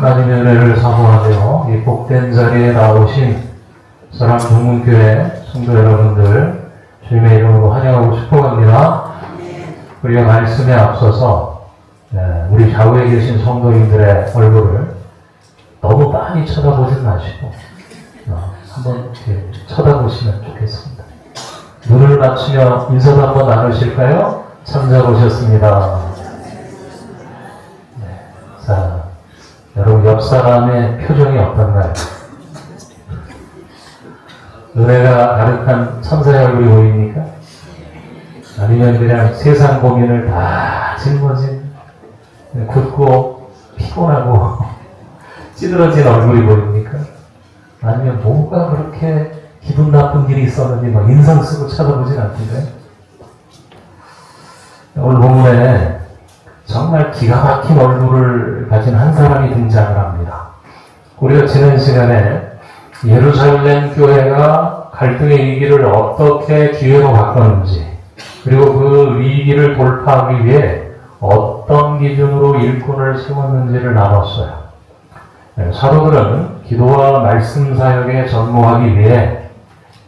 하나님의 은혜를 사모하며 이 복된 자리에 나오신 사랑 동문교회 성도 여러분들 주님의 이름으로 환영하고 싶어합니다. 우리가 말씀에 앞서서 우리 좌우에 계신 성도님들의 얼굴을 너무 많이 쳐다보지 마시고 한번 이렇게 쳐다보시면 좋겠습니다. 눈을 맞추며 인사도 한번 나누실까요? 참 잘 오셨습니다. 자, 여러분 옆 사람의 표정이 어떤가요? 은혜가 가득한 천사의 얼굴이 보입니까? 아니면 그냥 세상 고민을 다 짊어진 굳고 피곤하고 찌들어진 얼굴이 보입니까? 아니면 뭐가 그렇게 기분 나쁜 일이 있었는지 막 인상 쓰고 쳐다보진 않던데. 오늘 본문에 정말 기가 막힌 얼굴을 가진 한 사람이 등장을 합니다. 우리가 지난 시간에 예루살렘 교회가 갈등의 위기를 어떻게 기회로 바꿨는지, 그리고 그 위기를 돌파하기 위해 어떤 기준으로 일꾼을 세웠는지를 나눴어요. 사도들은 기도와 말씀 사역에 전무하기 위해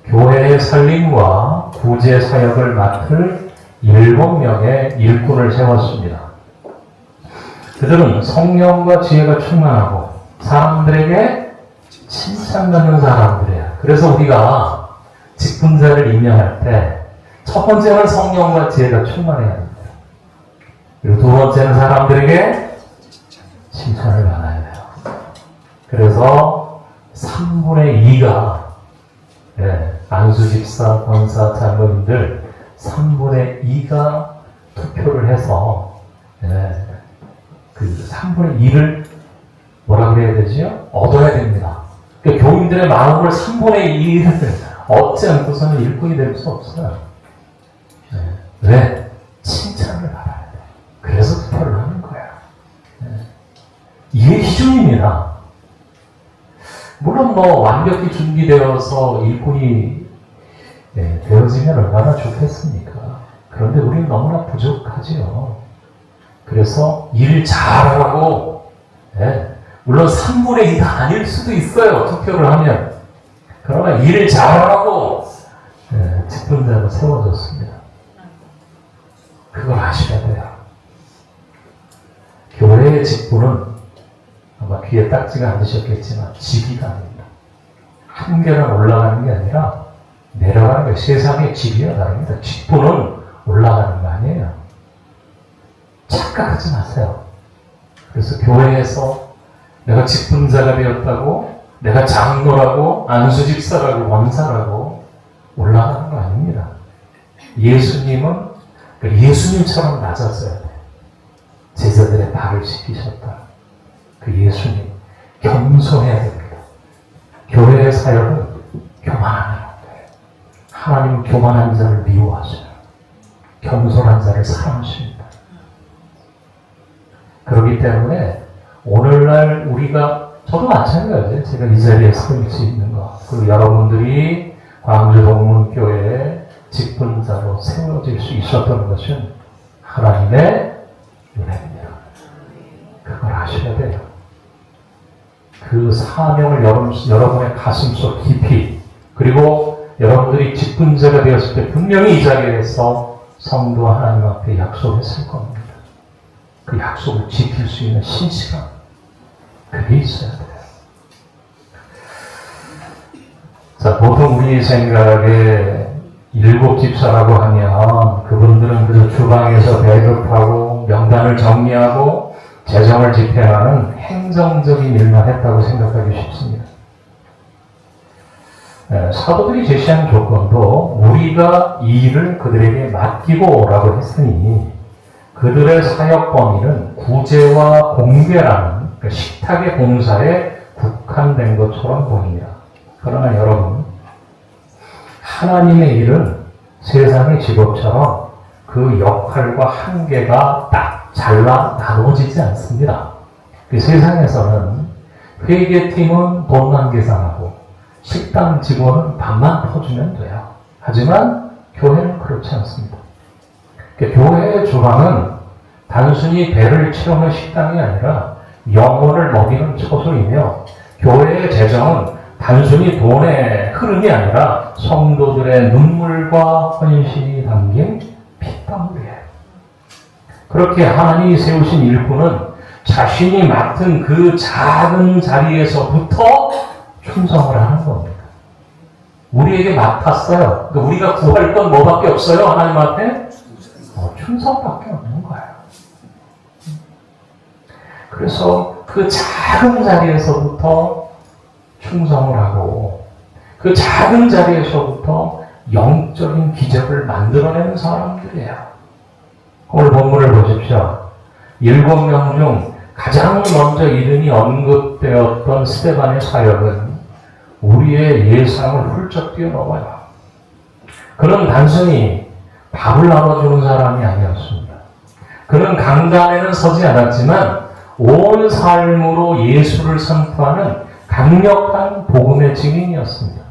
교회의 살림과 구제 사역을 맡을 7명의 일꾼을 세웠습니다. 그들은 성령과 지혜가 충만하고 사람들에게 칭찬받는 사람들이에요. 그래서 우리가 직분자를 임명할 때 첫 번째는 성령과 지혜가 충만해야 합니다. 그리고 두 번째는 사람들에게 칭찬을 받아야 돼요. 그래서 3분의 2가 안수 집사, 권사, 장로님들 3분의 2가 투표를 해서 그 3분의 2를 뭐라 그래야 되죠? 얻어야 됩니다. 그러니까 교인들의 마음을 3분의 2를 얻지 않고서는 일꾼이 될 수 없어요. 왜? 칭찬을 받아야 돼. 그래서 투표를 하는 거야. 이게 기준입니다. 물론 완벽히 준비되어서 일꾼이 되어지면 얼마나 좋겠습니까? 그런데 우리는 너무나 부족하지요. 그래서 일 잘하라고, 물론 3분의 2가 아닐 수도 있어요. 투표를 하면. 그러나 일을 잘하라고 직분자로 세워졌습니다. 그걸 아셔야 돼요. 교회의 직분은 아마 귀에 딱지가 안 드셨겠지만 지기가 아닙니다. 한 계단 올라가는 게 아니라 내려가는 게 세상의 지기가 다릅니다. 직분은 올라가는 거 아니에요. 착각하지 마세요. 그래서 교회에서 내가 직분자가 되었다고, 내가 장로라고, 안수집사라고, 원사라고 올라가는 거 아닙니다. 예수님은 예수님처럼 낮았어야 돼요. 제자들의 발을 씻기셨다. 그 예수님 겸손해야 됩니다. 교회의 사역은 교만하면 안 돼요. 하나님은 교만한 자를 미워하셔요. 겸손한 자를 사랑하십니다. 그렇기 때문에 오늘날 우리가, 저도 마찬가지예요. 제가 이 자리에 서 있는 거. 그리고 여러분들이 광주 동문교회에 직분자로 세워질 수 있었던 것은 하나님의 은혜입니다. 그걸 아셔야 돼요. 그 사명을 여러분의 가슴속 깊이, 그리고 여러분들이 직분자가 되었을 때 분명히 이 자리에서 성도 하나님 앞에 약속했을 겁니다. 그 약속을 지킬 수 있는 신실함, 그게 있어야 돼요. 자, 보통 우리 생각에 7 집사라고 하면 그분들은 그저 주방에서 배급하고 명단을 정리하고 재정을 집행하는 행정적인 일만 했다고 생각하기 쉽습니다. 사도들이 제시한 조건도 우리가 이 일을 그들에게 맡기고라고 했으니 그들의 사역 범위는 구제와 공개라는 식탁의 봉사에 국한된 것처럼 보입니다. 그러나 여러분, 하나님의 일은 세상의 직업처럼 그 역할과 한계가 딱 잘라 나눠지지 않습니다. 그 세상에서는 회계팀은 돈만 계산하고 식당 직원은 밥만 퍼주면 돼요. 하지만 교회는 그렇지 않습니다. 교회의 주방은 단순히 배를 채우는 식당이 아니라 영혼을 먹이는 처소이며 교회의 재정은 단순히 돈의 흐름이 아니라 성도들의 눈물과 헌신이 담긴 핏방울이에요. 그렇게 하나님이 세우신 일꾼은 자신이 맡은 그 작은 자리에서부터 충성을 하는 겁니다. 우리에게 맡았어요. 그러니까 우리가 구할 건 뭐밖에 없어요? 하나님 앞에? 충성밖에 없는 거예요. 그래서 그 작은 자리에서부터 충성을 하고 그 작은 자리에서부터 영적인 기적을 만들어내는 사람들이에요. 오늘 본문을 보십시오. 7명 중 가장 먼저 이름이 언급되었던 스데반의 사역은 우리의 예상을 훌쩍 뛰어넘어요. 그는 단순히 밥을 나눠주는 사람이 아니었습니다. 그는 강단에는 서지 않았지만 온 삶으로 예수를 선포하는 강력한 복음의 증인이었습니다.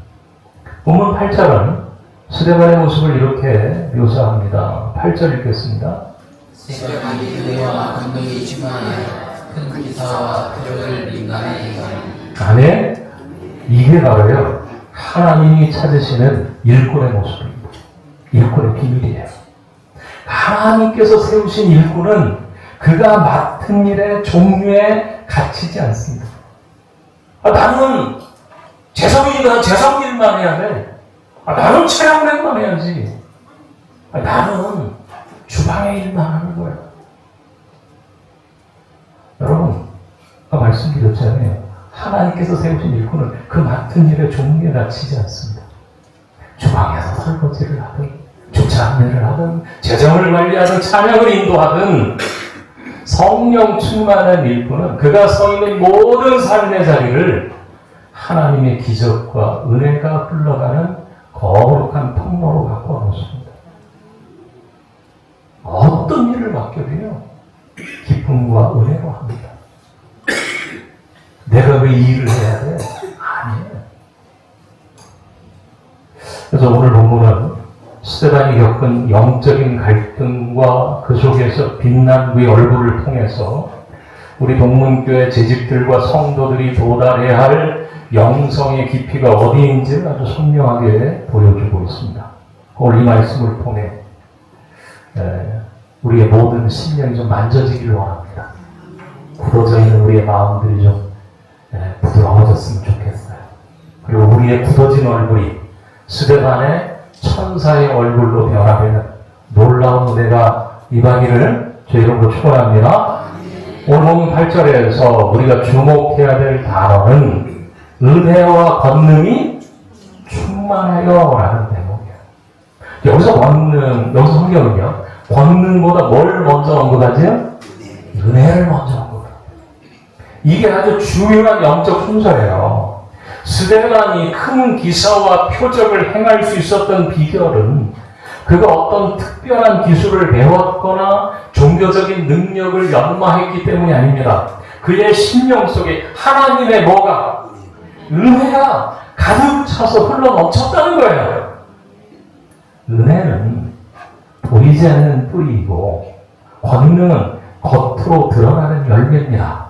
본문 8절은 스데반의 모습을 이렇게 묘사합니다. 8절 읽겠습니다. 새벽이 은혜와 감동이 충만하여 큰 기사와 표적을 민간에 행하는. 아멘. 이게 바로요 하나님이 찾으시는 일꾼의 모습입니다. 일꾼의 비밀이에요. 하나님께서 세우신 일꾼은 그가 맡은 일의 종류에 갇히지 않습니다. 나는 재성일만 해야 돼. 나는 체력맨만 해야지. 나는 주방의 일만 하는 거예요. 여러분, 아까 말씀드렸잖아요. 하나님께서 세우신 일꾼은 그 맡은 일의 종류에 갇히지 않습니다. 주방에서 설거지를 하든, 주차 안내를 하든, 재정을 관리하든, 찬양을 인도하든, 성령 충만한 일꾼은 그가 서 있는 모든 삶의 자리를 하나님의 기적과 은혜가 흘러가는 거룩한 통로로 바꿔놓습니다. 어떤 일을 맡겨도요, 기쁨과 은혜로 합니다. 내가 왜 이 일을 해야 돼? 아니에요. 그래서 오늘 본문은 스데반이 겪은 영적인 갈등과 그 속에서 빛난 그의 얼굴을 통해서 우리 동문교회 재직들과 성도들이 도달해야 할 영성의 깊이가 어디인지를 아주 선명하게 보여주고 있습니다. 오늘 이 말씀을 통해 우리의 모든 심령이 좀 만져지기를 원합니다. 굳어져 있는 우리의 마음들이 좀 부드러워졌으면 좋겠어요. 그리고 우리의 굳어진 얼굴이 스데반의 천사의 얼굴로 변화되는 놀라운 은혜가 임하기를 저 이름으로 축원합니다. 오늘 본문 8절에서 우리가 주목해야 될 단어는 은혜와 권능이 충만하여 라는 대목이에요. 여기서 여기서 성경은요, 권능보다 뭘 먼저 언급하지요? 은혜를 먼저 언급해요. 이게 아주 중요한 영적 순서예요. 스데반이 큰 기사와 표적을 행할 수 있었던 비결은 그가 어떤 특별한 기술을 배웠거나 종교적인 능력을 연마했기 때문이 아닙니다. 그의 심령 속에 하나님의 뭐가? 은혜가 가득 차서 흘러 넘쳤다는 거예요. 은혜는 보이지 않는 뿌리이고 권능은 겉으로 드러나는 열매입니다.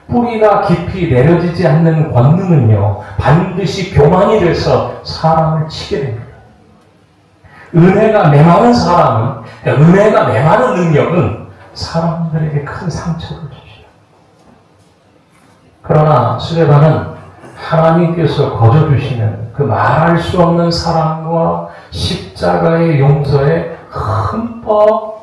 뿌리가 깊이 내려지지 않는 권능은요, 반드시 교만이 돼서 사람을 치게 됩니다. 은혜가 메마른 사람은, 은혜가 메마른 능력은 사람들에게 큰 상처를 주시죠. 그러나 스데반은 하나님께서 거저주시는 그 말할 수 없는 사랑과 십자가의 용서에 흠뻑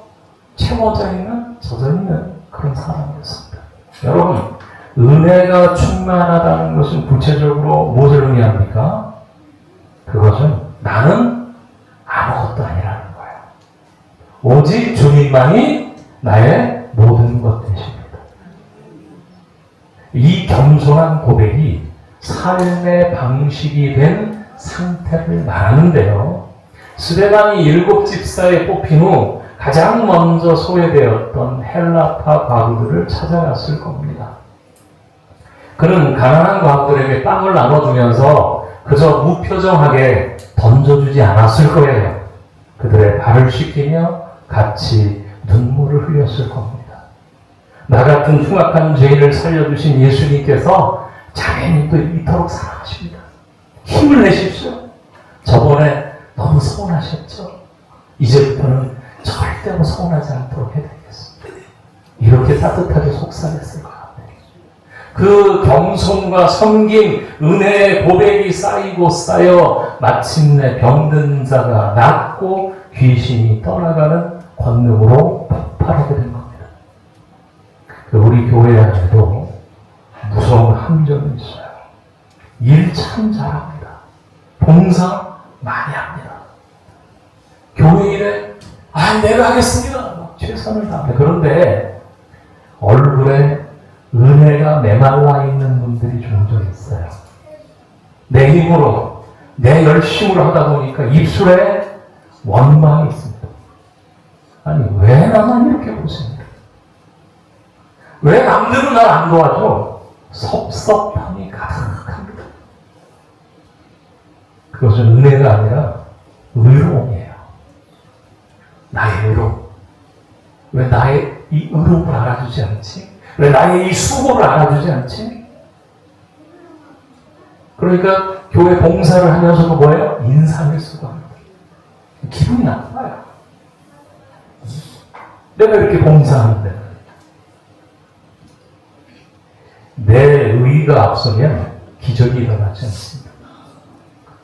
젖어 있는 그런 사람이었습니다. 여러분, 은혜가 충만하다는 것은 구체적으로 무엇을 의미합니까? 그것은 나는 아무것도 아니라는 거예요. 오직 주님만이 나의 모든 것 되십니다. 이 겸손한 고백이 삶의 방식이 된 상태를 말하는데요. 스데반이 7 집사에 뽑힌 후 가장 먼저 소외되었던 헬라파 과부들을 찾아갔을 겁니다. 그는 가난한 과부들에게 빵을 나눠주면서 그저 무표정하게 던져주지 않았을 거예요. 그들의 발을 씻기며 같이 눈물을 흘렸을 겁니다. 나 같은 흉악한 죄인을 살려주신 예수님께서 자매님도 이토록 사랑하십니다. 힘을 내십시오. 저번에 너무 서운하셨죠? 이제부터는 절대로 서운하지 않도록 해드리겠습니다. 이렇게 따뜻하게 속삭였을 것 같아요. 그 겸손과 섬김, 은혜의 고백이 쌓이고 쌓여 마침내 병든 자가 낫고 귀신이 떠나가는 권능으로 폭발하게 된 겁니다. 우리 교회 안에도 무서운 함정이 있어요. 일 참 잘합니다. 봉사 많이 합니다. 교회 일에 내가 하겠습니다. 최선을 다합니다. 그런데 얼굴에 은혜가 메말라 있는 분들이 종종 있어요. 내 힘으로 내 열심을 하다 보니까 입술에 원망이 있습니다. 아니 왜 나만 이렇게 보십니까? 왜 남들은 날 안 도와줘? 섭섭함이 가득합니다. 그것은 은혜가 아니라 의로움이에요. 나의 의로움. 왜 나의 이 의로움을 알아주지 않지? 왜 나의 이 수고를 알아주지 않지? 그러니까 교회 봉사를 하면서도 뭐예요? 인상을 쓰고 합니다. 기분이 나빠요. 내가 이렇게 봉사하는데 내 의의가 앞서면 기적이 일어나지 않습니다.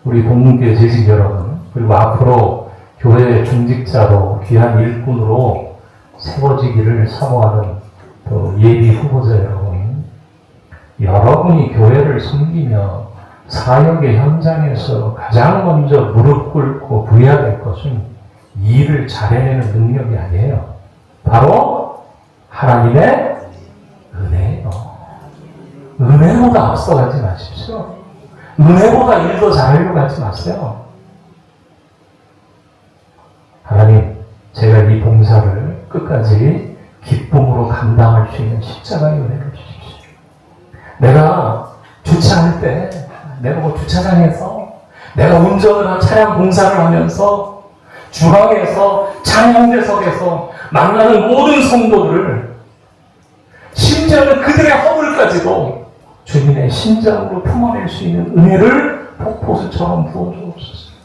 우리 공문교회 재직 여러분, 그리고 앞으로 교회 중직자로 귀한 일꾼으로 세워지기를 사모하는 또 예비 후보자 여러분, 여러분이 교회를 섬기며 사역의 현장에서 가장 먼저 무릎 꿇고 구해야 될 것은 일을 잘해내는 능력이 아니에요. 바로 하나님의 은혜예요. 은혜보다 앞서가지 마십시오. 은혜보다 일도 잘하려고 하지 마세요. 하나님, 제가 이 봉사를 끝까지 기쁨으로 감당할 수 있는 십자가의 은혜를 주십시오. 내가 주차할 때, 내가 주차장에서, 내가 운전을 하고 차량 공사를 하면서, 주방에서, 찬양대석에서 만나는 모든 성도들을, 심지어는 그들의 허물까지도 주님의 심장으로 품어낼 수 있는 은혜를 폭포수처럼 부어주옵소서.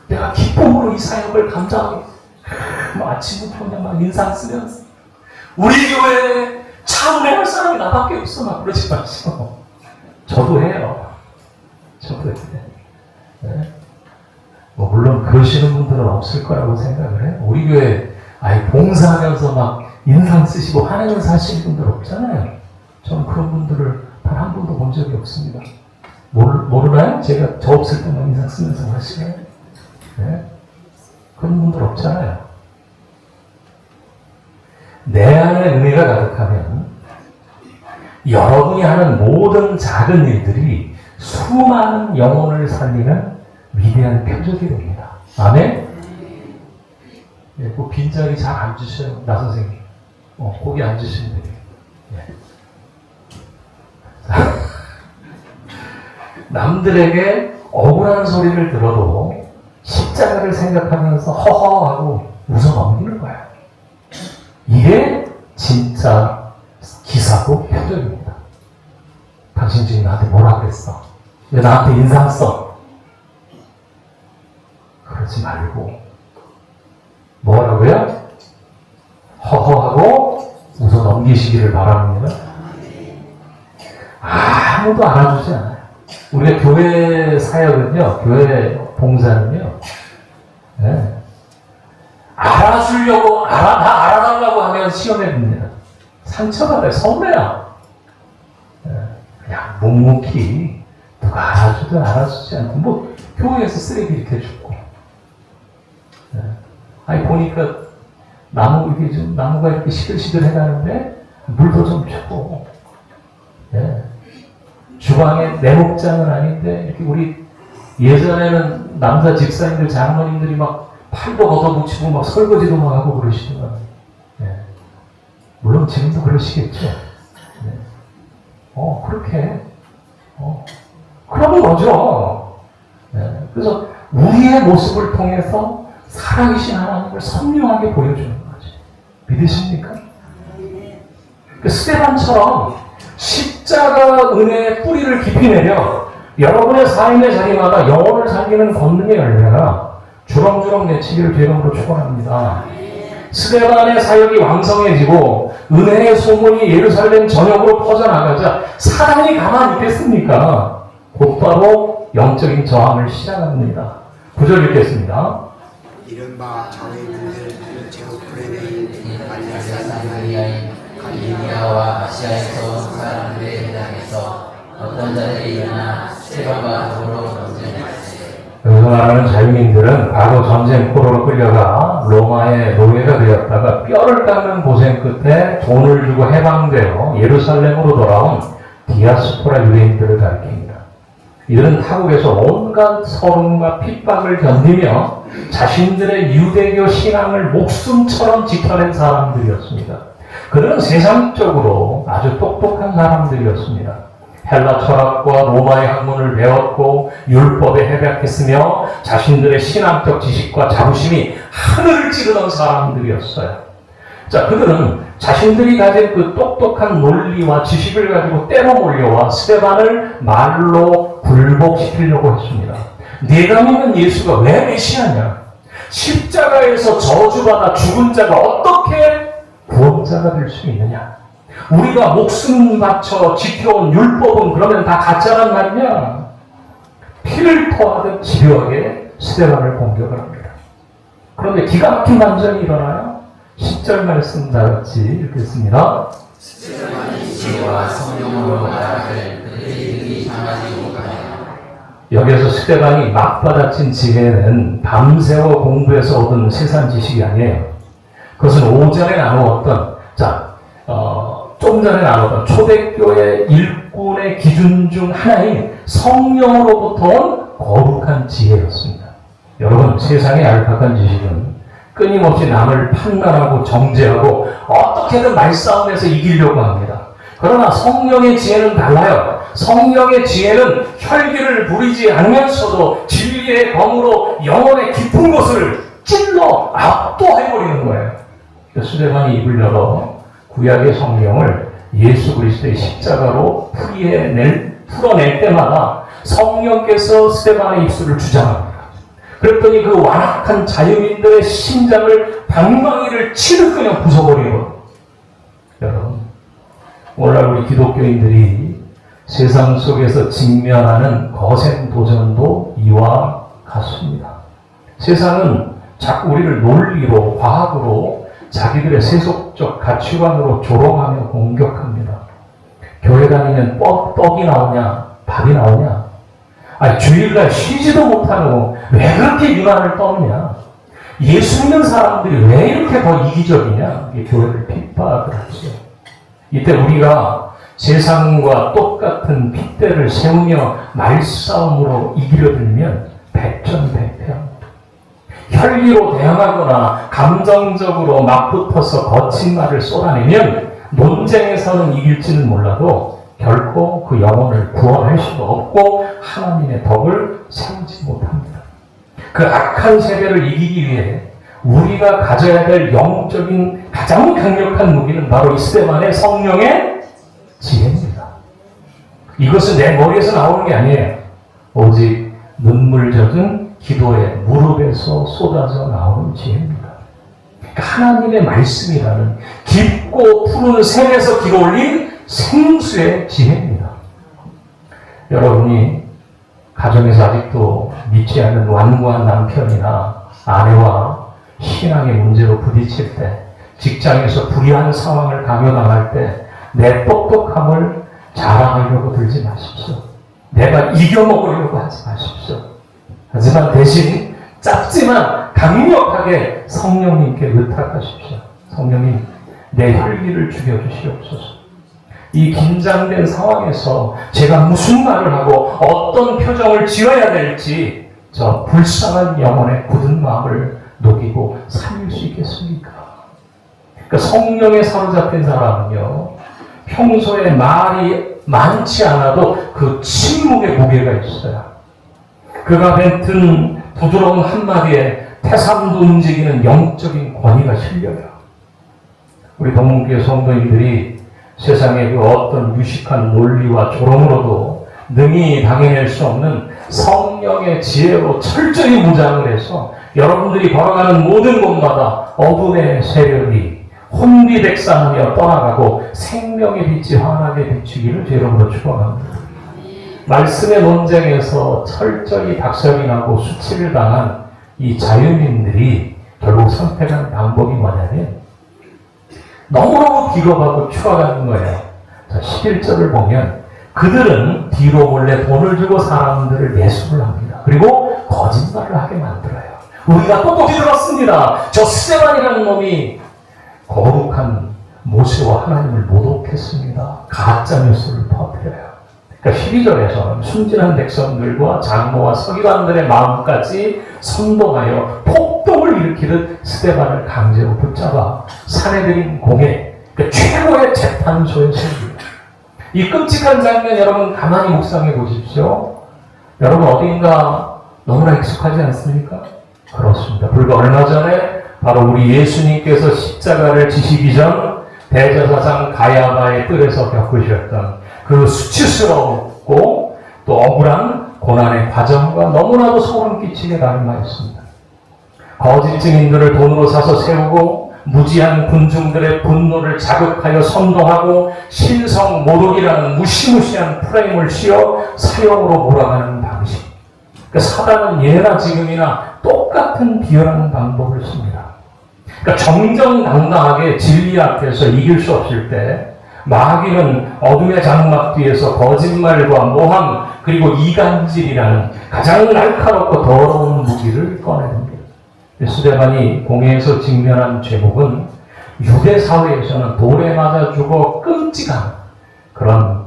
내가 기쁨으로 이 사역을 감당하고 아침부터 그냥 막 인상 쓰면서 우리 교회에 참 은혜할 사람이 나밖에 없어 막 그러지 마시고 저도 해요. 저도 해요. 네? 물론 그러시는 분들은 없을 거라고 생각을 해요. 우리 교회 봉사하면서 막 인상 쓰시고 하면서 하시는 분들 없잖아요. 저는 그런 분들을 단 한 번도 본 적이 없습니다. 모르나요? 제가 저 없을 때만 인상 쓰면서 하시나요? 네? 그런 분들 없잖아요. 내 안에 은혜가 가득하면 여러분이 하는 모든 작은 일들이 수많은 영혼을 살리는 위대한 표적이 됩니다. 아멘? 네, 그 빈자리 잘 앉으셔요. 나 선생님. 거기 앉으시면 돼요. 네. 남들에게 억울한 소리를 들어도 십자가를 생각하면서 허허하고 웃어 넘기는 거예요. 이게 진짜 기사고 표적입니다. 당신 지금 나한테 뭐라 그랬어? 왜 나한테 인상 써? 그러지 말고 뭐라고요? 허허하고 웃어 넘기시기를 바랍니다. 아무도 알아주지 않아요. 우리가 교회 사역은요, 교회 봉사는요, 네. 알아주려고, 다 알아달라고 하면 시험해봅니다. 상처받아요. 서운해요. 네. 그냥 묵묵히 누가 알아주든 알아주지 않고, 교회에서 쓰레기 이렇게 줍고. 네. 보니까 나무가 이렇게 시들시들 해가는데, 물도 좀 주고. 네. 주방에 내 목장은 아닌데 이렇게 우리 예전에는 남자 집사님들 장모님들이 막 팔도 걷어붙이고 막 설거지도 막 하고 그러시지만 네. 물론 지금도 그러시겠죠. 네. 그렇게 그런 거죠. 네. 그래서 우리의 모습을 통해서 살아계신 하나님을 선명하게 보여주는 거죠. 믿으십니까? 그 스테반처럼 십자가 은혜의 뿌리를 깊이 내려 여러분의 삶의 자리마다 영혼을 살리는 권능의 열매가 주렁주렁 맺히기를 죄감으로 축원합니다. 스데반의 사역이 왕성해지고 은혜의 소문이 예루살렘 전역으로 퍼져나가자 사단이 가만히 있겠습니까? 곧바로 영적인 저항을 시작합니다. 9절 읽겠습니다. 이른바 자의 군대를 제국 브레네인 사마리아인 갈릴리아와 아시아에서 온 사람들에 해당해서 어떤 자들이 일어나 스테반과 더불어 전쟁했으니 여기서 말하는 자유민들은 과거 전쟁 포로로 끌려가 로마의 노예가 되었다가 뼈를 깎는 고생 끝에 돈을 주고 해방되어 예루살렘으로 돌아온 디아스포라 유대인들을 가리킵니다. 이들은 타국에서 온갖 서름과 핍박을 견디며 자신들의 유대교 신앙을 목숨처럼 지켜낸 사람들이었습니다. 그들은 세상적으로 아주 똑똑한 사람들이었습니다. 헬라 철학과 로마의 학문을 배웠고 율법에 해박했으며 자신들의 신앙적 지식과 자부심이 하늘을 찌르던 사람들이었어요. 자, 그들은 자신들이 가진 그 똑똑한 논리와 지식을 가지고 때로 몰려와 스데반을 말로 굴복시키려고 했습니다. 네가 믿는 예수가 왜 메시아냐? 십자가에서 저주받아 죽은 자가 어떻게 구원자가 될 수 있느냐? 우리가 목숨 바쳐 지켜온 율법은 그러면 다 가짜란 말이냐? 피를 토하듯 집요하게 스데반을 공격을 합니다. 그런데 기가 막힌 반전이 일어나요. 10절 말씀 다 같이 읽겠습니다. 스테반이 지혜와 성령으로 말하길 그들이 능히 당하지 못하며 여기에서 스데반이 막 받아친 지혜는 밤새워 공부해서 얻은 세상 지식이 아니에요. 그것은 오전에 나누었던 좀 전에 나누었던 초대교회 일꾼의 기준 중 하나인 성령으로부터 온 거룩한 지혜였습니다. 여러분, 세상의 얄팍한 지식은 끊임없이 남을 판단하고 정죄하고 어떻게든 말싸움에서 이기려고 합니다. 그러나 성령의 지혜는 달라요. 성령의 지혜는 혈기를 부리지 않으면서도 진리의 검으로 영혼의 깊은 곳을 찔러 압도해버리는 거예요. 스데반이 입을 열어 구약의 성령을 예수 그리스도의 십자가로 풀어낼 때마다 성령께서 스데반의 입술을 주장합니다. 그랬더니 그 완악한 자유민들의 심장을 방망이를 치듯 그냥 부숴버리거든요. 여러분, 오늘날 우리 기독교인들이 세상 속에서 직면하는 거센 도전도 이와 같습니다. 세상은 자꾸 우리를 논리로, 과학으로 자기들의 세속적 가치관으로 조롱하며 공격합니다. 교회 다니면 떡이 나오냐, 밥이 나오냐? 아니, 주일날 쉬지도 못하고 왜 그렇게 유난을 떠느냐? 예수 믿는 사람들이 왜 이렇게 더 이기적이냐? 이게 교회를 핍박을 하죠. 이때 우리가 세상과 똑같은 핏대를 세우며 말싸움으로 이기려 들면 백전백패합니다. 혈기로 대항하거나 감정적으로 맞붙어서 거친 말을 쏟아내면 논쟁에서는 이길지는 몰라도 결코 그 영혼을 구원할 수가 없고 하나님의 덕을 세우지 못합니다. 그 악한 세대를 이기기 위해 우리가 가져야 될 영적인 가장 강력한 무기는 바로 이 스데반의 성령의 지혜입니다. 이것은 내 머리에서 나오는 게 아니에요. 오직 눈물 젖은 기도의 무릎에서 쏟아져 나오는 지혜입니다. 그러니까 하나님의 말씀이라는 깊고 푸른 샘에서 길어 올린 생수의 지혜입니다. 여러분이 가정에서 아직도 믿지 않는 완고한 남편이나 아내와 신앙의 문제로 부딪힐 때, 직장에서 불리한 상황을 강요당할 때 내 똑똑함을 자랑하려고 들지 마십시오. 내가 이겨먹으려고 하지 마십시오. 하지만 대신 짧지만 강력하게 성령님께 의탁하십시오. 성령님, 내 혈기를 죽여주시옵소서. 이 긴장된 상황에서 제가 무슨 말을 하고 어떤 표정을 지어야 될지 저 불쌍한 영혼의 굳은 마음을 녹이고 살릴 수 있겠습니까? 그러니까 성령에 사로잡힌 사람은요, 평소에 말이 많지 않아도 그 침묵의 무게가 있어요. 그가 뱉은 부드러운 한마디에 태산도 움직이는 영적인 권위가 실려요. 우리 동문교회 성도님들이 세상의 그 어떤 유식한 논리와 조롱으로도 능히 당해낼 수 없는 성령의 지혜로 철저히 무장을 해서 여러분들이 걸어가는 모든 곳마다 어둠의 세력이 혼비백산하며 떠나가고 생명의 빛이 환하게 비추기를 여러분으로 축원합니다. 말씀의 논쟁에서 철저히 박살이 나고 수치를 당한 이 자유민들이 결국 선택한 방법이 뭐냐면 너무너무 비겁하고 추악한 거예요. 자, 11절을 보면 그들은 뒤로 몰래 돈을 주고 사람들을 매수를 합니다. 그리고 거짓말을 하게 만들어요. 우리가 똑똑히 들었습니다. 저 스데반이라는 놈이 거룩한 모세와 하나님을 모독했습니다. 가짜 뉴스를 퍼뜨려요. 그러니까 12절에서는 순진한 백성들과 장로와 서기관들의 마음까지 선동하여 폭동을 일으키듯 스데반을 강제로 붙잡아 산에 들인 공회, 그러니까 최고의 재판소에 세웁니다. 이 끔찍한 장면 여러분 가만히 묵상해 보십시오. 여러분 어딘가 너무나 익숙하지 않습니까? 그렇습니다. 불과 얼마 전에 바로 우리 예수님께서 십자가를 지시기 전 대제사장 가야바의 뜰에서 겪으셨던 그 수치스럽고 또 억울한 고난의 과정과 너무나도 소름 끼치게 가름하였습니다. 거짓 증인들을 돈으로 사서 세우고 무지한 군중들의 분노를 자극하여 선동하고 신성 모독이라는 무시무시한 프레임을 씌워 사형으로 몰아가는 방식. 그러니까 사단은 예나 지금이나 똑같은 비열한 방법을 씁니다. 그러니까 정정당당하게 진리 앞에서 이길 수 없을 때 마귀는 어둠의 장막 뒤에서 거짓말과 모함 그리고 이간질이라는 가장 날카롭고 더러운 무기를 꺼내듭니다. 스데반이 공회에서 직면한 죄목은 유대 사회에서는 돌에 맞아 죽어 끔찍한 그런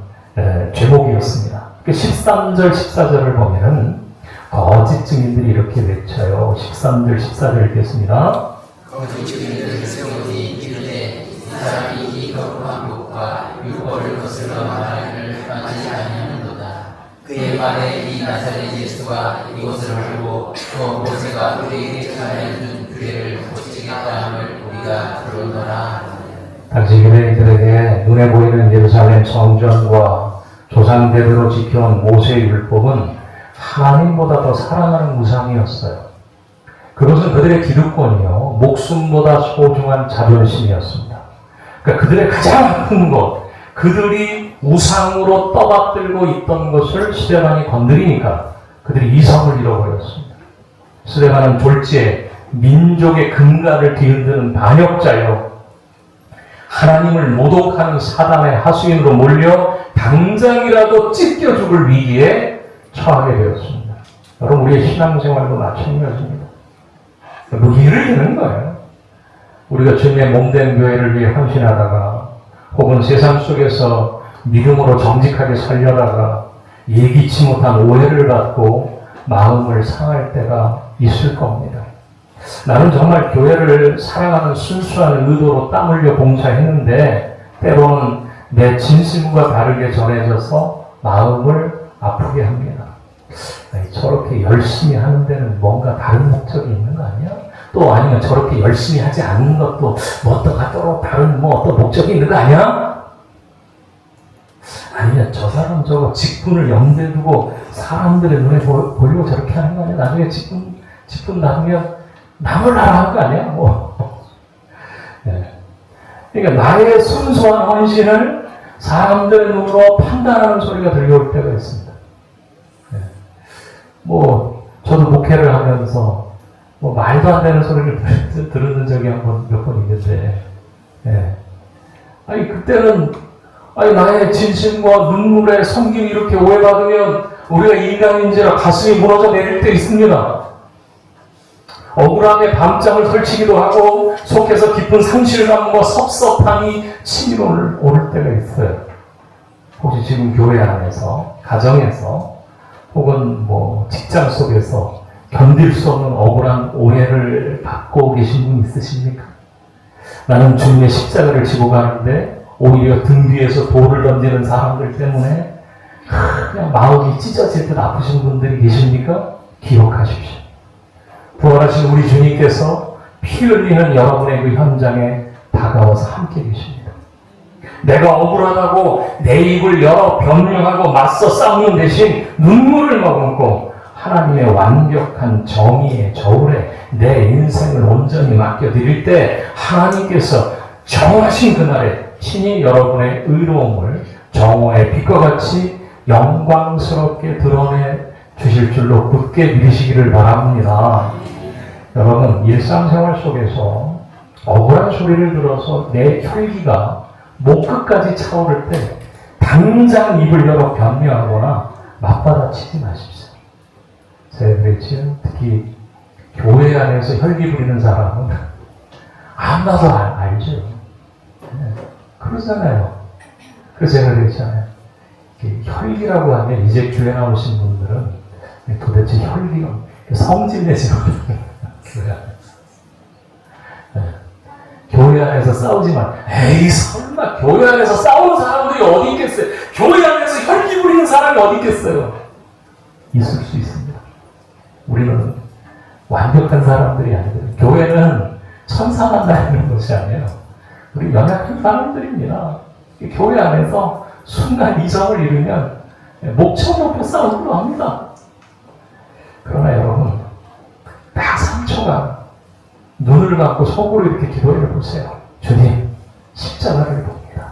죄목이었습니다. 13절, 14절을 보면은 거짓 증인들이 이렇게 외쳐요. 13절, 14절 읽겠습니다. 거짓 증인들을 세우니 이르되 이 사람이 이 거룩한 것과 율법을 거스러 말하기를 빠지지 아니하는도다. 그의 말에 이 나사렛 예수가 이것을 알고 또 모세가 우리에게 전해준 규례를 고치겠다 함을 우리가 들었노라. 당시 유대인들에게 눈에 보이는 예루살렘 성전과 조상대대로 지켜온 모세의 율법은 하나님보다 더 사랑하는 우상이었어요. 그것은 그들의 기득권이요, 목숨보다 소중한 자존심이었습니다. 그러니까 그들의 가장 큰 것, 그들이 우상으로 떠받들고 있던 것을 스데반이 건드리니까 그들이 이성을 잃어버렸습니다. 스데반은 졸지에 민족의 근간을 뒤흔드는 반역자요, 하나님을 모독하는 사단의 하수인으로 몰려 당장이라도 찢겨 죽을 위기에 처하게 되었습니다. 여러분 우리의 신앙생활도 마찬가지입니다. 무기를 드는 거예요. 우리가 주님의 몸된 교회를 위해 헌신하다가 혹은 세상 속에서 믿음으로 정직하게 살려다가 예기치 못한 오해를 받고 마음을 상할 때가 있을 겁니다. 나는 정말 교회를 사랑하는 순수한 의도로 땀 흘려 봉사했는데 때로는 내 진심과 다르게 전해져서 마음을 아프게 합니다. 아니, 저렇게 열심히 하는 데는 뭔가 다른 목적이 있는 거 아니야? 또 아니면 저렇게 열심히 하지 않는 것도 뭐 어떤 다른 어떤 목적이 있는 거 아니야? 아니면 저 사람 저거 직분을 염두에 두고 사람들의 눈에 보려고 저렇게 하는 거 아니야? 나중에 직분 나누면 남을 나라 하는 거 아니야? 네. 그러니까 나의 순수한 헌신을 사람들의 눈으로 판단하는 소리가 들려올 때가 있습니다. 네. 저도 목회를 하면서 말도 안 되는 소리를 들은 적이 몇 번 있는데, 네. 아니, 그때는, 나의 진심과 눈물에 섬김이 이렇게 오해받으면 우리가 인간인지라 가슴이 무너져 내릴 때 있습니다. 억울함에 밤잠을 설치기도 하고 속에서 깊은 상실감과 섭섭함이 치밀어 오를 때가 있어요. 혹시 지금 교회 안에서, 가정에서, 혹은 직장 속에서 견딜 수 없는 억울한 오해를 받고 계신 분 있으십니까? 나는 주님의 십자가를 지고 가는데 오히려 등 뒤에서 돌을 던지는 사람들 때문에 그냥 마음이 찢어질 듯 아프신 분들이 계십니까? 기억하십시오. 부활하신 우리 주님께서 피 흘리는 여러분의 그 현장에 다가와서 함께 계십니다. 내가 억울하다고 내 입을 열어 변명하고 맞서 싸우는 대신 눈물을 머금고 하나님의 완벽한 정의의 저울에 내 인생을 온전히 맡겨드릴 때 하나님께서 정하신 그날에 친히 여러분의 의로움을 정오의 빛과 같이 영광스럽게 드러내 주실 줄로 굳게 믿으시기를 바랍니다. 여러분, 일상생활 속에서 억울한 소리를 들어서 내 혈기가 목 끝까지 차오를 때 당장 입을 열어 변명하거나 맞받아치지 마십시오. 제가 그랬지요. 특히 교회 안에서 혈기 부리는 사람은 아무나도 알죠. 네, 그러잖아요. 그래서 제가 그랬잖아요. 혈기라고 하면 이제 교회 나오신 분들은 도대체 혈기가 성질 내시거든요. 교회 안에서 싸우지 마. 에이, 설마 교회 안에서 싸우는 사람들이 어디 있겠어요? 교회 안에서 혈기 부리는 사람이 어디 있겠어요? 있을 수 있습니다. 우리는 완벽한 사람들이 아니거든요. 교회는 천사만 다니는 것이 아니에요. 우리 연약한 사람들입니다. 교회 안에서 순간 이성을 잃으면 목청 높여 싸우기도 합니다. 그러나 여러분, 딱 3초간 눈을 감고 속으로 이렇게 기도해 보세요. 주님, 십자가를 봅니다.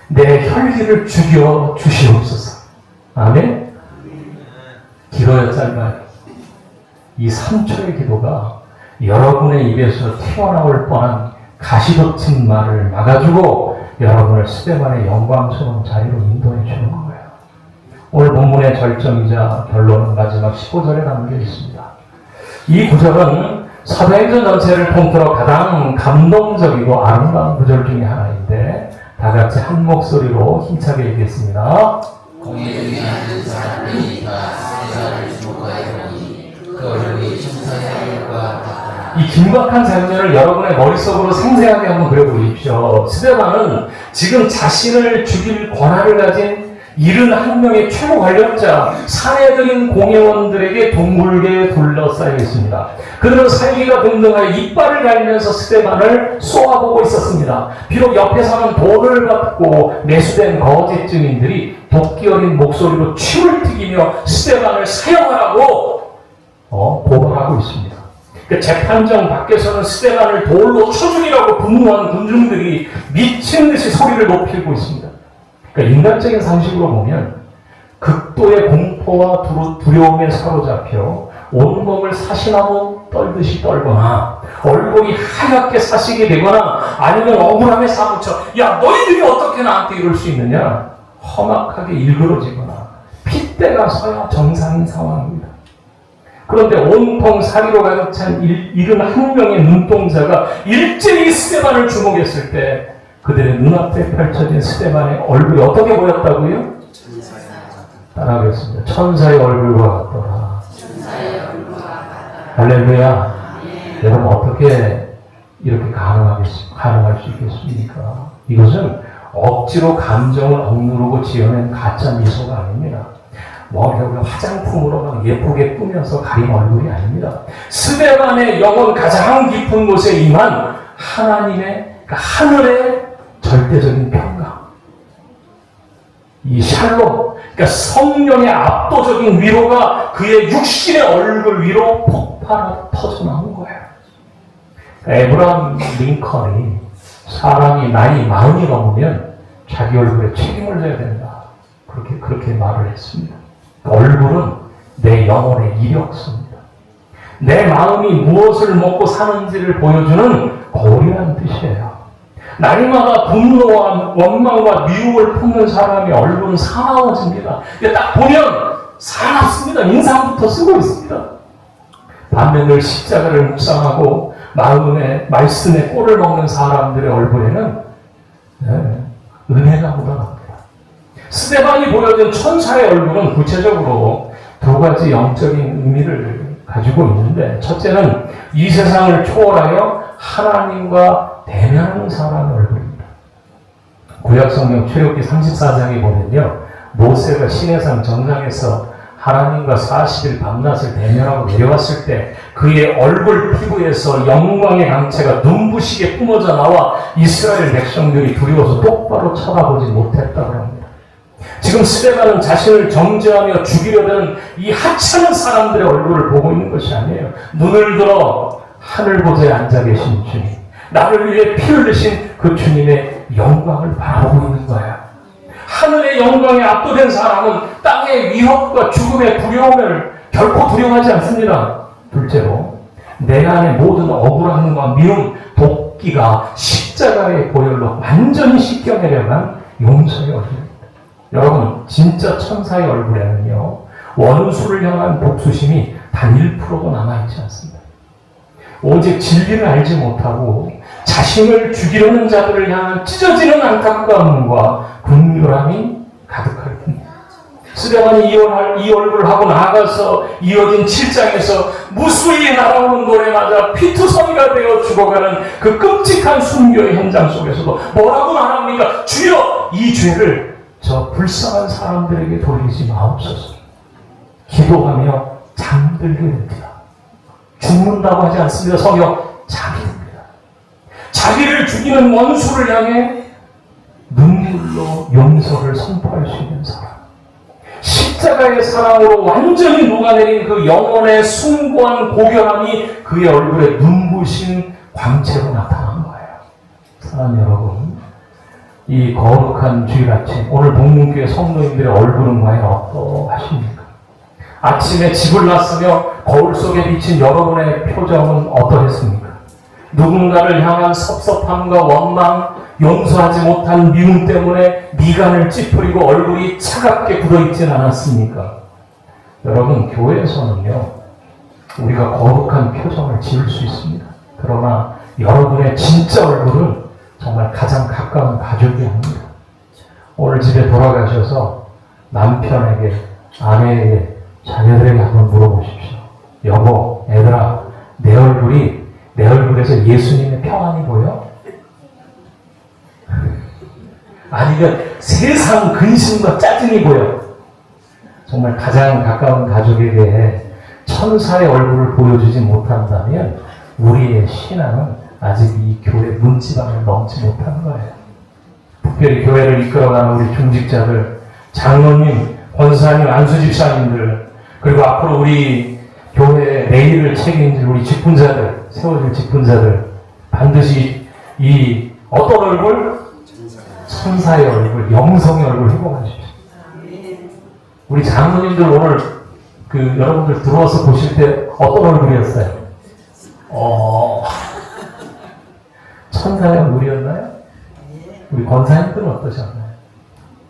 내 혈기를 죽여 주시옵소서. 아멘? 길어요, 짧아요? 이 3초의 기도가 여러분의 입에서 튀어나올 뻔한 가시돋친 말을 막아주고 여러분을 스데반의 영광스러운 자리로 인도해 주는 거예요. 오늘 본문의 절정이자 결론은 마지막 15절에 담겨 있습니다. 이 구절은 사도행전 전체를 통틀어 가장 감동적이고 아름다운 구절 중에 하나인데 다 같이 한 목소리로 힘차게 읽겠습니다. 공회 중에 앉은 사람들이 다 스데반을 주목하였더니 그 얼굴이 천사의 얼굴과 같더라. 이 긴박한 장면을 여러분의 머릿속으로 생생하게 한번 그려보십시오. 스데반은 지금 자신을 죽일 권한을 가진 71명의 최고 권력자, 사내들인 공회원들에게 둥글게 둘러싸여 있습니다. 그들은 살기가 등등하여 이빨을 갈면서 스데반을 쏘아보고 있었습니다. 비록 옆에서는 돈을 받고 매수된 거짓 증인들이 도끼 어린 목소리로 침을 튀기며 스데반을 사형하라고 고발하고 있습니다. 그 재판정 밖에서는 스데반을 돌로 쳐 죽이라고 분노한 군중들이 미친 듯이 소리를 높이고 있습니다. 그러니까 인간적인 상식으로 보면 극도의 공포와 두려움에 사로잡혀 온몸을 사시나무 떨듯이 떨거나 얼굴이 하얗게 사시게 되거나 아니면 억울함에 사무쳐 야 너희들이 어떻게 나한테 이럴 수 있느냐 험악하게 일그러지거나 핏대가 서야 정상인 상황입니다. 그런데 온통 사기로 가득 찬 71명의 눈동자가 일제히 스데반을 주목했을 때 그들의 눈앞에 펼쳐진 스데반의 얼굴이 어떻게 보였다고요? 따라하겠습니다. 천사의 얼굴과 같더라. 할렐루야. 여러분 어떻게 이렇게 가능할 수 있겠습니까? 이것은 억지로 감정을 억누르고 지어낸 가짜 미소가 아닙니다. 머리를 화장품으로 막 예쁘게 꾸며서 가린 얼굴이 아닙니다. 스데반의 영혼 가장 깊은 곳에 임한 하나님의 하늘의 절대적인 평강. 이 샬롬, 그러니까 성령의 압도적인 위로가 그의 육신의 얼굴 위로 폭발하고 터져나온 거예요. 에브라함 링컨이 사람이 나이 40이 넘으면 자기 얼굴에 책임을 져야 된다. 그렇게 말을 했습니다. 얼굴은 내 영혼의 이력서입니다. 내 마음이 무엇을 먹고 사는지를 보여주는 고리란 뜻이에요. 날마다 분노와 원망과 미움을 품는 사람의 얼굴은 사나워집니다. 딱 보면 사납습니다. 인상부터 쓰고 있습니다. 반면 늘 십자가를 묵상하고 말씀에 꼴을 먹는 사람들의 얼굴에는 은혜가 묻어납니다. 스데반이 보여준 천사의 얼굴은 구체적으로 두 가지 영적인 의미를 가지고 있는데 첫째는 이 세상을 초월하여 하나님과 대면하는 사람의 얼굴입니다. 구약성경 출애굽기 34장에 보면요. 모세가 시내산 정상에서 하나님과 40일 밤낮을 대면하고 내려왔을 때 그의 얼굴 피부에서 영광의 강체가 눈부시게 뿜어져 나와 이스라엘 백성들이 두려워서 똑바로 쳐다보지 못했다고 합니다. 지금 스데반은 자신을 정죄하며 죽이려는 이 하찮은 사람들의 얼굴을 보고 있는 것이 아니에요. 눈을 들어 하늘 보좌에 앉아 계신 주님, 나를 위해 피 흘리신 그 주님의 영광을 바라보고 있는 거예요. 하늘의 영광에 압도된 사람은 땅의 위협과 죽음의 두려움을 결코 두려워하지 않습니다. 둘째로, 내 안의 모든 억울함과 미움, 도끼가 십자가의 보혈로 완전히 씻겨내려간 용서의 얼굴입니다. 여러분, 진짜 천사의 얼굴에는요, 원수를 향한 복수심이 단 1%도 남아있지 않습니다. 오직 진리를 알지 못하고 자신을 죽이려는 자들을 향한 찢어지는 안타까움과 분노함이 가득할 뿐입니다. 스데반이 이 얼굴을 하고 나아가서 이어진 7장에서 무수히 날아오는 돌에 맞아 피투성이가 되어 죽어가는 그 끔찍한 순교의 현장 속에서도 뭐라고 말합니까? 주여, 이 죄를 저 불쌍한 사람들에게 돌리지 마옵소서. 기도하며 잠들게 됩니다. 죽는다고 하지 않습니다. 성경, 잠이 듭니다. 자기를 죽이는 원수를 향해 눈물로 용서를 선포할 수 있는 사람. 십자가의 사랑으로 완전히 녹아내린 그 영혼의 숭고한 고결함이 그의 얼굴에 눈부신 광채로 나타난 거예요. 사랑하는 여러분, 이 거룩한 주일 아침, 오늘 동문교회 성도님들의 얼굴은 과연 어떠하십니까? 아침에 집을 났으며 거울 속에 비친 여러분의 표정은 어떠했습니까? 누군가를 향한 섭섭함과 원망, 용서하지 못한 미움 때문에 미간을 찌푸리고 얼굴이 차갑게 굳어있진 않았습니까? 여러분, 교회에서는요, 우리가 거룩한 표정을 지을 수 있습니다. 그러나 여러분의 진짜 얼굴은 정말 가장 가까운 가족이 합니다. 오늘 집에 돌아가셔서 남편에게, 아내에게, 자녀들에게 한번 물어보십시오. 여보, 애들아, 내 얼굴에서 예수님의 평안이 보여? 아니면 세상 근심과 짜증이 보여? 정말 가장 가까운 가족에게 천사의 얼굴을 보여주지 못한다면 우리의 신앙은 아직 이 교회 문지방을 넘지 못한 거예요. 특별히 교회를 이끌어가는 우리 중직자들, 장로님, 권사님, 안수집사님들, 그리고 앞으로 우리 교회 내일을 책임질 우리 직분자들, 세워질 직분자들, 반드시 이 어떤 얼굴? 천사의 얼굴, 영성의 얼굴 회복하십시오. 우리 장로님들 오늘 여러분들 들어와서 보실 때 어떤 얼굴이었어요? 천사의 얼굴이었나요? 우리 권사님들은 어떠셨나요?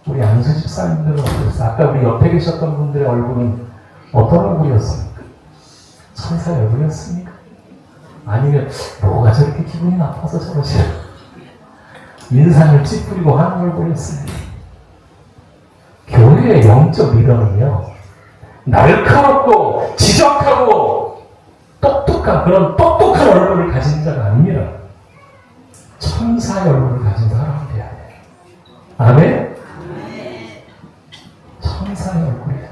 우리 안수집사님들은 어떠셨어요? 아까 우리 옆에 계셨던 분들의 얼굴은 어떤 얼굴이었습니까? 천사의 얼굴이었습니까? 아니면 뭐가 저렇게 기분이 나빠서 저러시나? 인상을 찌푸리고 하는 얼굴이었습니다. 교회의 영적 리더는요, 날카롭고 지적하고 똑똑한 그런 똑똑한 얼굴을 가진 자가 아닙니다. 천사의 얼굴을 가진 사람이 돼야 돼요. 아멘? 천사의 얼굴이야.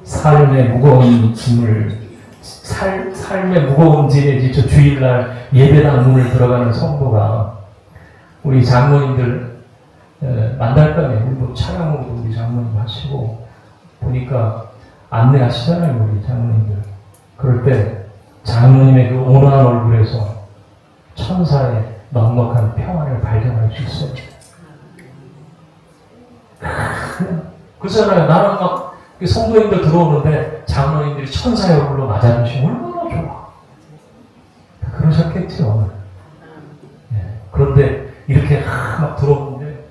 삶의 무거운 짐을 삶의 무거운 짐에 지쳐 주일날 예배당 문을 들어가는 성도가 우리 장로님들 만달간에 우리 차량으로 우리 장로님 하시고 보니까 안내하시잖아요, 우리 장로님들. 그럴 때 장로님의 그 온화한 얼굴에서 천사의 넉넉한 평안을 발견할 수 있어요. 그렇잖아요. 나는 막 성도님들 들어오는데 장로님들이 천사의 얼굴로 맞아주시면 얼마나 좋아. 그러셨겠죠. 그런데 이렇게 막 들어오는데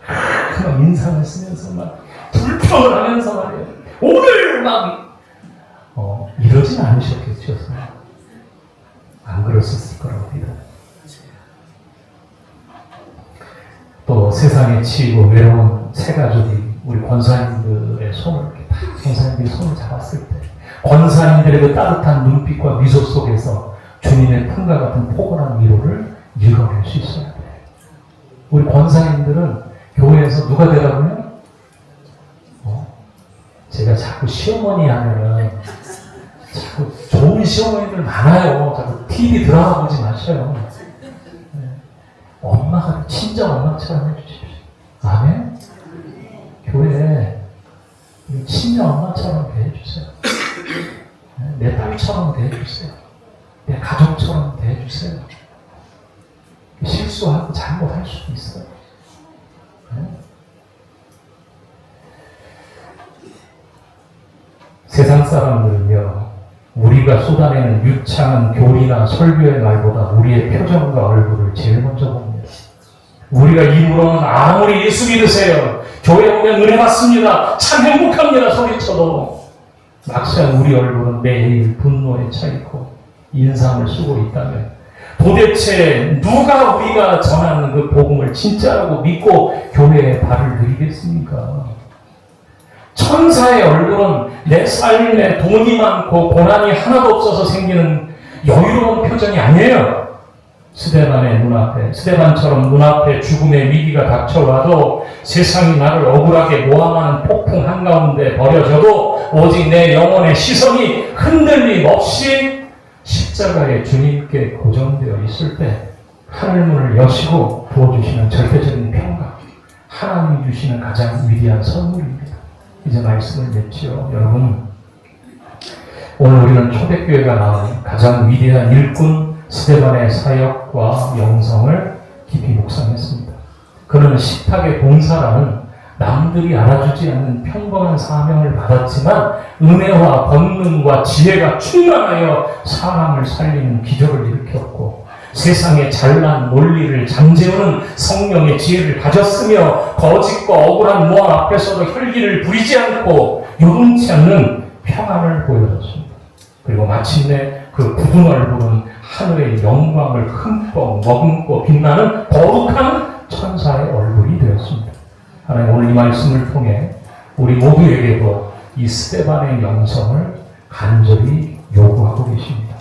막 인상을 쓰면서 막 불평을 하면서 말이에요. 오늘 막 이러진 않으셨겠죠. 안 그랬었을 거라고 믿어요. 또 세상에 치이고 외로운 새 가족이 우리 권사님들의 손을 이렇게 딱 권사님들이 손을 잡았을 때 권사님들의 그 따뜻한 눈빛과 미소 속에서 주님의 품과 같은 포근한 위로를 읽어낼 수 있어야 돼요. 우리 권사님들은 교회에서 누가 되라고요? 제가 자꾸 자꾸 시어머니 하면은 자꾸 좋은 시어머니들 많아요. 자꾸 TV 드라마 보지 마셔요. 엄마가 친정 엄마처럼 해주십시오. 아멘? 교회에 친정 엄마처럼 대해주세요. 내 딸처럼 대해주세요. 내 가족처럼 대해주세요. 실수하고 잘못할 수도 있어요. 세상 사람들은요, 우리가 쏟아내는 유창한 교리나 설교의 말보다 우리의 표정과 얼굴을 제일 먼저 봅니다. 우리가 입으로는 아무리 예수 믿으세요, 교회 오면 은혜 받습니다, 참 행복합니다 소리쳐도 막상 우리 얼굴은 매일 분노에 차있고 인상을 쓰고 있다면 도대체 누가 우리가 전하는 그 복음을 진짜라고 믿고 교회에 발을 들이겠습니까? 천사의 얼굴은 내 삶에 돈이 많고 고난이 하나도 없어서 생기는 여유로운 표정이 아니에요. 스데반처럼 눈앞에 죽음의 위기가 닥쳐와도 세상이 나를 억울하게 모함하는 폭풍 한가운데 버려져도 오직 내 영혼의 시선이 흔들림 없이 십자가에 주님께 고정되어 있을 때 하늘문을 여시고 부어주시는 절대적인 평강, 하나님이 주시는 가장 위대한 선물입니다. 이제 말씀을 맺지요. 여러분, 오늘 우리는 초대교회가 낳은 가장 위대한 일꾼 스데반의 사역과 영성을 깊이 묵상했습니다. 그는 식탁의 봉사라는 남들이 알아주지 않는 평범한 사명을 받았지만 은혜와 권능과 지혜가 충만하여 사람을 살리는 기적을 일으켰고 세상의 잘난 논리를 잠재우는 성령의 지혜를 가졌으며 거짓과 억울한 모함 앞에서도 혈기를 부리지 않고 요동치 않는 평안을 보여줬습니다. 그리고 마침내 그 굳은 얼굴은 하늘의 영광을 흠뻑 머금고 빛나는 거룩한 천사의 얼굴이 되었습니다. 하나님 오늘 이 말씀을 통해 우리 모두에게도 이 스데반의 영성을 간절히 요구하고 계십니다.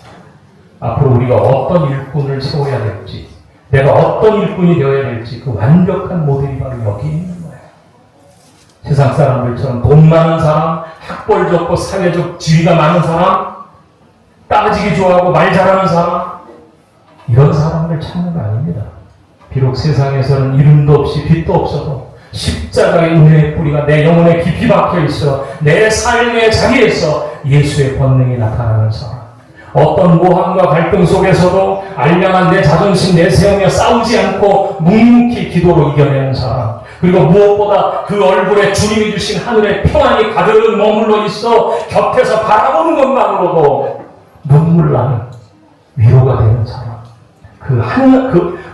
앞으로 우리가 어떤 일꾼을 세워야 될지, 내가 어떤 일꾼이 되어야 될지 그 완벽한 모델이 바로 여기 있는 거예요. 세상 사람들처럼 돈 많은 사람, 학벌 좋고 사회적 지위가 많은 사람, 따지기 좋아하고 말 잘하는 사람, 이런 사람을 찾는 거 아닙니다. 비록 세상에서는 이름도 없이 빛도 없어도 십자가의 은혜의 뿌리가 내 영혼에 깊이 박혀있어 내 삶의 자리에서 예수의 권능이 나타나는 사람, 어떤 모함과 갈등 속에서도 알량한 내 자존심 내세우며 싸우지 않고 묵묵히 기도로 이겨내는 사람, 그리고 무엇보다 그 얼굴에 주님이 주신 하늘의 평안이 가득 머물러 있어 곁에서 바라보는 것만으로도 눈물 나는 위로가 되는 사람,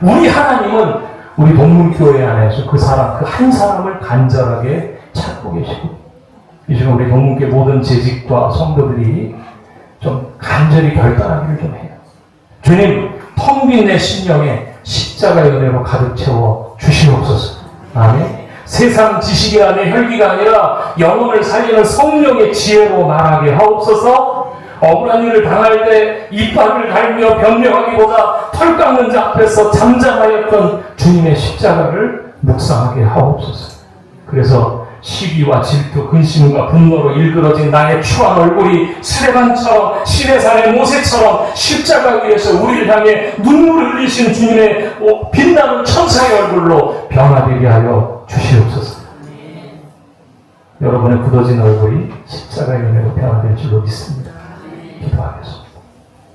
우리 하나님은 우리 동문교회 안에서 그 한 사람을 간절하게 찾고 계시고, 이 시간 우리 동문교회 모든 재직과 성도들이 좀 간절히 결단하기를 좀 해요. 주님, 텅 빈 내 심령에 십자가의 은혜로 가득 채워 주시옵소서. 아멘. 세상 지식이나 내 혈기가 아니라 영혼을 살리는 성령의 지혜로 말하게 하옵소서. 억울한 일을 당할 때 이빨을 갈며 변명하기보다 털 깎는 자 앞에서 잠잠하였던 주님의 십자가를 묵상하게 하옵소서. 그래서 시기와 질투, 근심과 분노로 일그러진 나의 추한 얼굴이 스데반처럼 시내산의 모세처럼 십자가 위에서 우리를 향해 눈물을 흘리신 주님의 빛나는 천사의 얼굴로 변화되게 하여 주시옵소서. 여러분의 굳어진 얼굴이 십자가의 은혜로 변화될 줄로 믿습니다. 기도하겠습니다.